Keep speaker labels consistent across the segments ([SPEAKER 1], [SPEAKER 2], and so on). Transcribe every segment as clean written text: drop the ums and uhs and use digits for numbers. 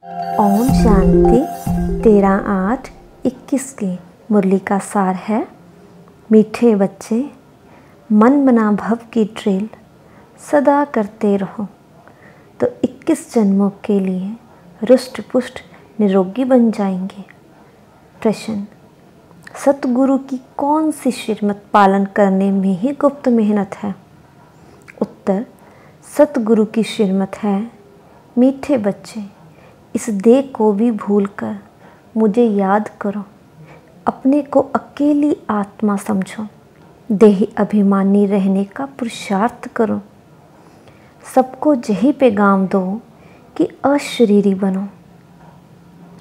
[SPEAKER 1] ओम शांति 13/8/21 की मुरली का सार है। मीठे बच्चे, मन मना भव की ड्रिल सदा करते रहो तो 21 जन्मों के लिए रुष्ट पुष्ट निरोगी बन जाएंगे। प्रश्न: सतगुरु की कौन सी श्रीमत पालन करने में ही गुप्त मेहनत है? उत्तर: सतगुरु की श्रीमत है, मीठे बच्चे, इस देह को भी भूलकर मुझे याद करो, अपने को अकेली आत्मा समझो, देही अभिमानी रहने का पुरुषार्थ करो, सबको यही पैगाम दो कि अशरीरी बनो,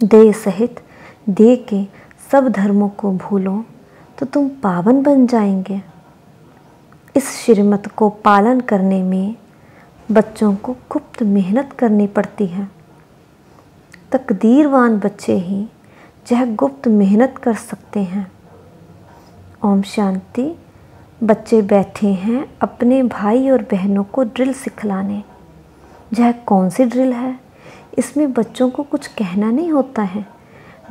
[SPEAKER 1] देह सहित देह के सब धर्मों को भूलो तो तुम पावन बन जाएंगे। इस श्रीमत को पालन करने में बच्चों को गुप्त मेहनत करनी पड़ती है। तकदीरवान बच्चे ही यह गुप्त मेहनत कर सकते हैं। ओम शांति। बच्चे बैठे हैं अपने भाई और बहनों को ड्रिल सिखलाने। यह कौन सी ड्रिल है? इसमें बच्चों को कुछ कहना नहीं होता है।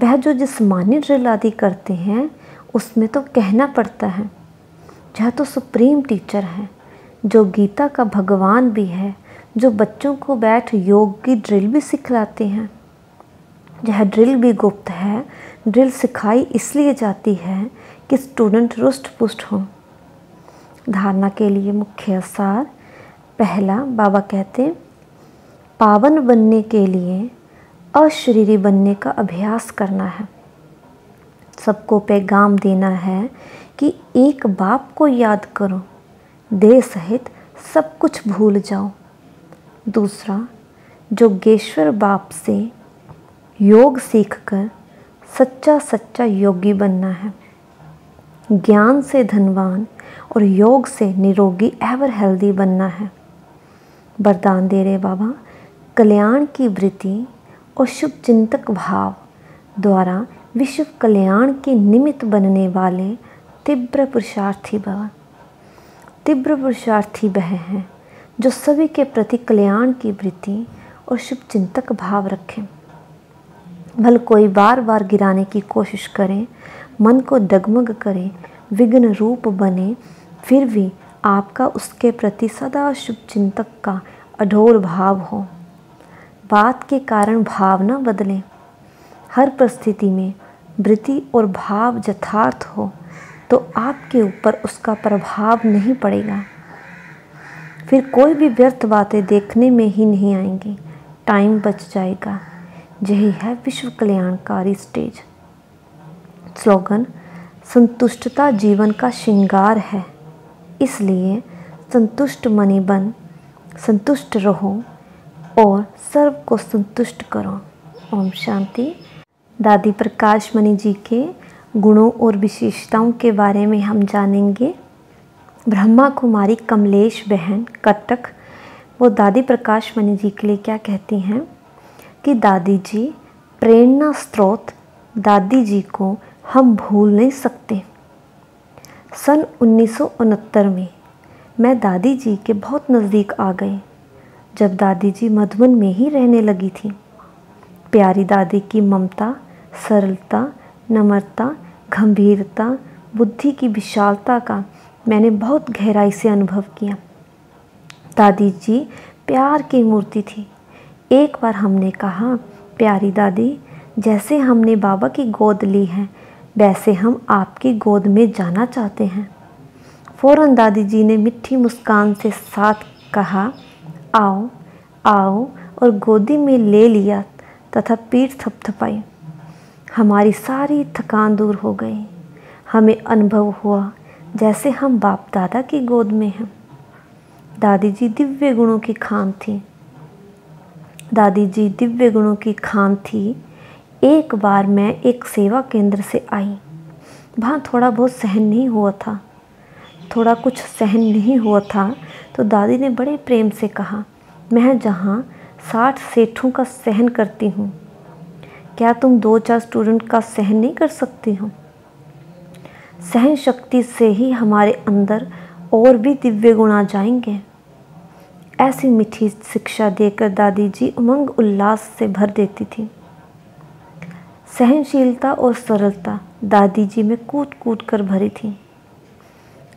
[SPEAKER 1] वह जो जिस्मानी ड्रिल आदि करते हैं उसमें तो कहना पड़ता है। यह तो सुप्रीम टीचर है, जो गीता का भगवान भी है, जो बच्चों को बैठ योग की ड्रिल भी सिखलाते हैं। यह ड्रिल भी गुप्त है। ड्रिल सिखाई इसलिए जाती है कि स्टूडेंट रुष्ट पुष्ट हो। धारणा के लिए मुख्य सार: पहला, बाबा कहते पावन बनने के लिए अशरीरी बनने का अभ्यास करना है। सबको पैगाम देना है कि एक बाप को याद करो, देह सहित सब कुछ भूल जाओ। दूसरा, जोगेश्वर बाप से योग सीखकर सच्चा योगी बनना है। ज्ञान से धनवान और योग से निरोगी एवर हेल्दी बनना है। वरदान दे रहे बाबा, कल्याण की वृत्ति और शुभ चिंतक भाव द्वारा विश्व कल्याण के निमित्त बनने वाले तीव्र पुरुषार्थी भव। तीव्र पुरुषार्थी वह हैं जो सभी के प्रति कल्याण की वृत्ति और शुभ चिंतक भाव रखें। भले कोई बार बार गिराने की कोशिश करे, मन को डगमग करे, विघ्न रूप बने, फिर भी आपका उसके प्रति सदा शुभ चिंतक का अढोल भाव हो। बात के कारण भाव न बदलें। हर परिस्थिति में वृत्ति और भाव यथार्थ हो तो आपके ऊपर उसका प्रभाव नहीं पड़ेगा। फिर कोई भी व्यर्थ बातें देखने में ही नहीं आएंगी, टाइम बच जाएगा। यही है विश्व कल्याणकारी स्टेज। स्लोगन: संतुष्टता जीवन का श्रृंगार है, इसलिए संतुष्ट मनी बन, संतुष्ट रहो और सर्व को संतुष्ट करो। ओम शांति। दादी प्रकाश मणि जी के गुणों और विशेषताओं के बारे में हम जानेंगे। ब्रह्मा कुमारी कमलेश बहन कटक वो दादी प्रकाश मणि जी के लिए क्या कहती हैं कि दादी जी प्रेरणा स्रोत, दादी जी को हम भूल नहीं सकते। सन 1969 में मैं दादी जी के बहुत नज़दीक आ गई, जब दादी जी मधुबन में ही रहने लगी थी। प्यारी दादी की ममता, सरलता, नम्रता, गंभीरता, बुद्धि की विशालता का मैंने बहुत गहराई से अनुभव किया। दादी जी प्यार की मूर्ति थी। एक बार हमने कहा, प्यारी दादी, जैसे हमने बाबा की गोद ली है वैसे हम आपकी गोद में जाना चाहते हैं। फ़ौरन दादी जी ने मीठी मुस्कान से साथ कहा, आओ आओ, और गोदी में ले लिया तथा पीठ थपथपाई। हमारी सारी थकान दूर हो गई। हमें अनुभव हुआ जैसे हम बाप दादा की गोद में हैं। दादी जी दिव्य गुणों की खान थी। दादी जी दिव्य गुणों की खान थी। एक बार मैं एक सेवा केंद्र से आई। वहाँ थोड़ा बहुत सहन नहीं हुआ था। तो दादी ने बड़े प्रेम से कहा, मैं जहाँ 60 सेठों का सहन करती हूँ, क्या तुम 2-4 स्टूडेंट का सहन नहीं कर सकती हो? सहन शक्ति से ही हमारे अंदर और भी दिव्य गुण आ जाएंगे। ऐसी मीठी शिक्षा देकर दादी जी उमंग उल्लास से भर देती थी। सहनशीलता और सरलता दादी जी में कूट कूट कर भरी थी।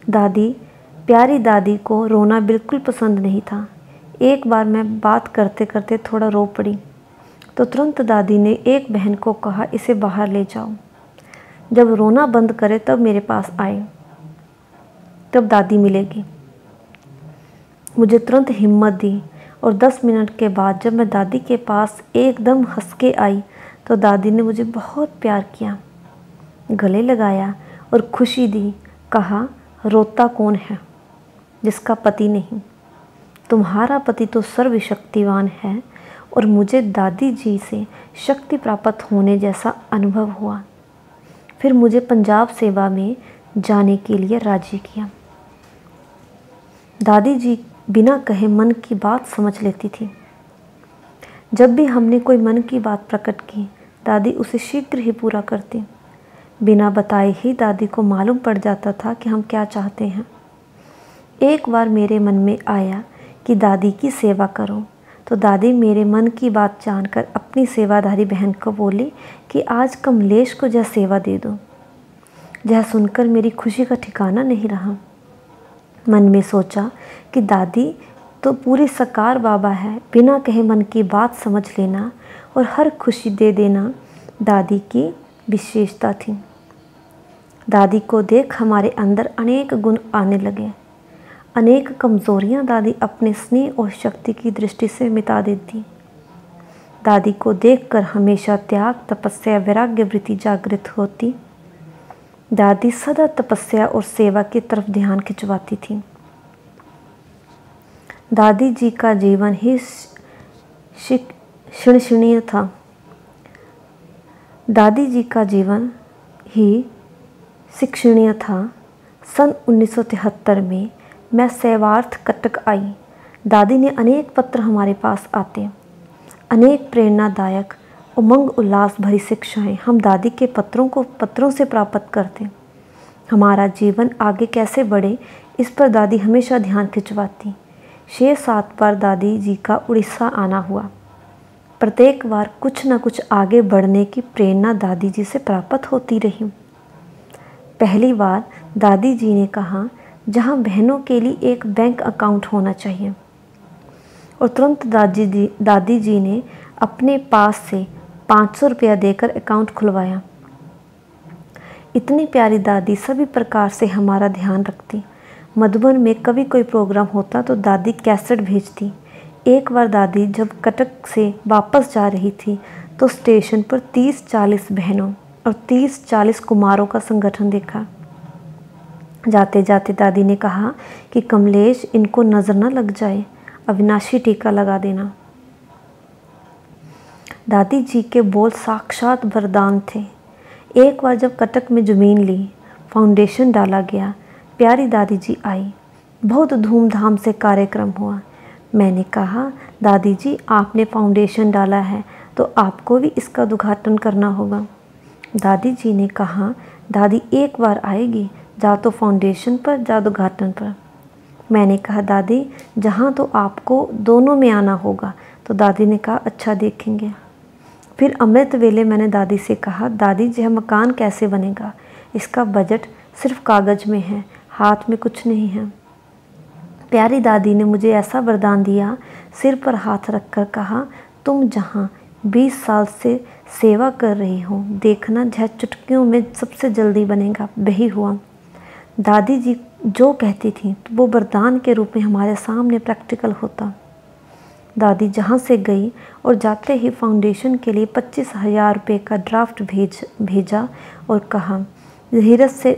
[SPEAKER 1] प्यारी दादी को रोना बिल्कुल पसंद नहीं था। एक बार मैं बात करते करते थोड़ा रो पड़ी तो तुरंत दादी ने एक बहन को कहा, इसे बाहर ले जाओ, जब रोना बंद करे तब मेरे पास आए, तब दादी मिलेगी। मुझे तुरंत हिम्मत दी और 10 मिनट के बाद जब मैं दादी के पास एकदम हंस के आई तो दादी ने मुझे बहुत प्यार किया, गले लगाया और खुशी दी। कहा, रोता कौन है जिसका पति नहीं? तुम्हारा पति तो सर्वशक्तिवान है। और मुझे दादी जी से शक्ति प्राप्त होने जैसा अनुभव हुआ। फिर मुझे पंजाब सेवा में जाने के लिए राजी किया। दादी जी बिना कहे मन की बात समझ लेती थी। जब भी हमने कोई मन की बात प्रकट की, दादी उसे शीघ्र ही पूरा करती। बिना बताए ही दादी को मालूम पड़ जाता था कि हम क्या चाहते हैं। एक बार मेरे मन में आया कि दादी की सेवा करो, तो दादी मेरे मन की बात जानकर अपनी सेवाधारी बहन को बोली कि आज कमलेश को यह सेवा दे दो। यह सुनकर मेरी खुशी का ठिकाना नहीं रहा। मन में सोचा कि दादी तो पूरी सकार बाबा है, बिना कहे मन की बात समझ लेना और हर खुशी दे देना दादी की विशेषता थी। दादी को देख हमारे अंदर अनेक गुण आने लगे। अनेक कमज़ोरियाँ दादी अपने स्नेह और शक्ति की दृष्टि से मिटा देती। दादी को देखकर हमेशा त्याग, तपस्या, वैराग्य वृत्ति जागृत होती। दादी सदा तपस्या और सेवा की तरफ ध्यान खिंचवाती थी। दादी जी का जीवन ही शिक्षणीय था। दादी जी का जीवन ही शिक्षणीय था। सन 1973 में मैं सेवार्थ कटक आई। दादी ने अनेक पत्र हमारे पास आते, अनेक प्रेरणादायक उमंग उल्लास भरी शिक्षाएं हम दादी के पत्रों से प्राप्त करते। हमारा जीवन आगे कैसे बढ़े इस पर दादी हमेशा ध्यान खिंचवाती। 6-7 बार दादी जी का उड़ीसा आना हुआ। प्रत्येक बार कुछ न कुछ आगे बढ़ने की प्रेरणा दादी जी से प्राप्त होती रही। पहली बार दादी जी ने कहा, जहां बहनों के लिए एक बैंक अकाउंट होना चाहिए, और तुरंत दादी जी ने अपने पास से 500 रुपया देकर अकाउंट खुलवाया। इतनी प्यारी दादी सभी प्रकार से हमारा ध्यान रखती। मधुबन में कभी कोई प्रोग्राम होता तो दादी कैसेट भेजती। एक बार दादी जब कटक से वापस जा रही थी तो स्टेशन पर 30-40 बहनों और 30-40 कुमारों का संगठन देखा। जाते जाते दादी ने कहा कि कमलेश, इनको नज़र न लग जाए, अविनाशी टीका लगा देना। दादी जी के बोल साक्षात वरदान थे। एक बार जब कटक में ज़मीन ली, फाउंडेशन डाला गया, प्यारी दादी जी आई। बहुत धूमधाम से कार्यक्रम हुआ। मैंने कहा, दादी जी आपने फाउंडेशन डाला है तो आपको भी इसका उद्घाटन करना होगा। दादी जी ने कहा, दादी एक बार आएगी, जा तो फाउंडेशन पर, जा उद्घाटन पर। मैंने कहा, दादी जहाँ तो आपको दोनों में आना होगा। तो दादी ने कहा, अच्छा देखेंगे। फिर अमृत वेले मैंने दादी से कहा, दादी यह मकान कैसे बनेगा? इसका बजट सिर्फ कागज़ में है, हाथ में कुछ नहीं है। प्यारी दादी ने मुझे ऐसा वरदान दिया, सिर पर हाथ रखकर कहा, तुम जहाँ 20 साल से सेवा कर रही हो, देखना यह चुटकियों में सबसे जल्दी बनेगा। वही हुआ। दादी जी जो कहती थी तो वो वरदान के रूप में हमारे सामने प्रैक्टिकल होता। दादी जहाँ से गई और जाते ही फाउंडेशन के लिए 25,000 रुपये का ड्राफ्ट भेजा और कहा, धीरज से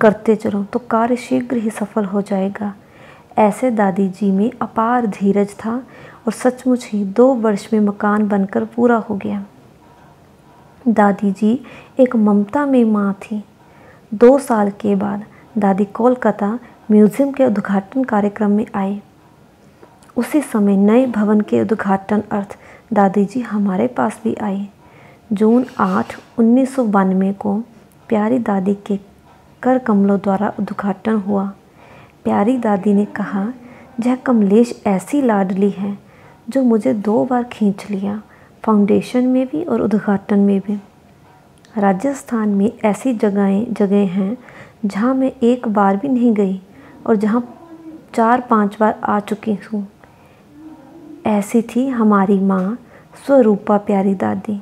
[SPEAKER 1] करते चलो तो कार्य शीघ्र ही सफल हो जाएगा। ऐसे दादी जी में अपार धीरज था और सचमुच ही 2 वर्ष में मकान बनकर पूरा हो गया। दादी जी एक ममता में माँ थी। 2 साल के बाद दादी कोलकाता म्यूज़ियम के उद्घाटन कार्यक्रम में आए। उसी समय नए भवन के उद्घाटन अर्थ दादी जी हमारे पास भी आई। जून 8, 1992 को प्यारी दादी के कर कमलों द्वारा उद्घाटन हुआ। प्यारी दादी ने कहा, यह कमलेश ऐसी लाडली है जो मुझे 2 बार खींच लिया, फाउंडेशन में भी और उद्घाटन में भी। राजस्थान में ऐसी जगह हैं जहाँ मैं एक बार भी नहीं गई और जहाँ 4-5 बार आ चुकी हूँ। ऐसी थी हमारी माँ स्वरूपा प्यारी दादी।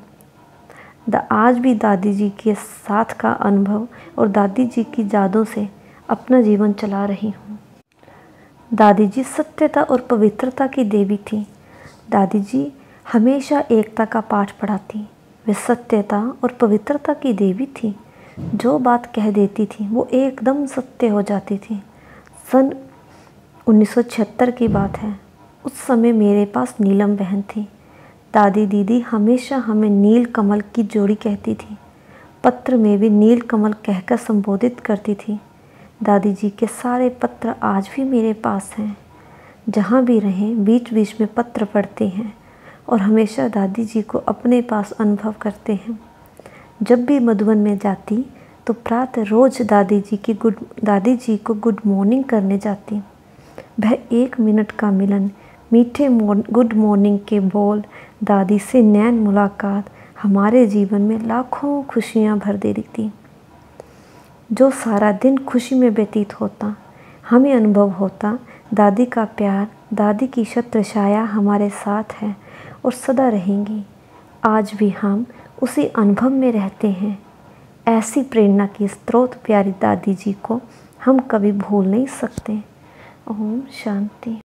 [SPEAKER 1] आज भी दादी जी के साथ का अनुभव और दादी जी की यादों से अपना जीवन चला रही हूँ। दादी जी सत्यता और पवित्रता की देवी थी। दादी जी हमेशा एकता का पाठ पढ़ाती। वे सत्यता और पवित्रता की देवी थी। जो बात कह देती थी वो एकदम सत्य हो जाती थी। सन 1976 की बात है। उस समय मेरे पास नीलम बहन थी। दादी दीदी हमेशा हमें नील कमल की जोड़ी कहती थी। पत्र में भी नील कमल कहकर संबोधित करती थी। दादी जी के सारे पत्र आज भी मेरे पास हैं। जहाँ भी रहें बीच बीच में पत्र पढ़ते हैं और हमेशा दादी जी को अपने पास अनुभव करते हैं। जब भी मधुबन में जाती तो प्रातः रोज दादी जी को गुड मॉर्निंग करने जाती। वह 1 मिनट का मिलन, मीठे गुड मॉर्निंग के बोल, दादी से नैन मुलाकात हमारे जीवन में लाखों खुशियाँ भर देती थी। जो सारा दिन खुशी में व्यतीत होता, हमें अनुभव होता दादी का प्यार, दादी की छत्र छाया हमारे साथ है और सदा रहेंगी। आज भी हम उसी अनुभव में रहते हैं। ऐसी प्रेरणा की स्रोत प्यारी दादी जी को हम कभी भूल नहीं सकते। ओम शांति।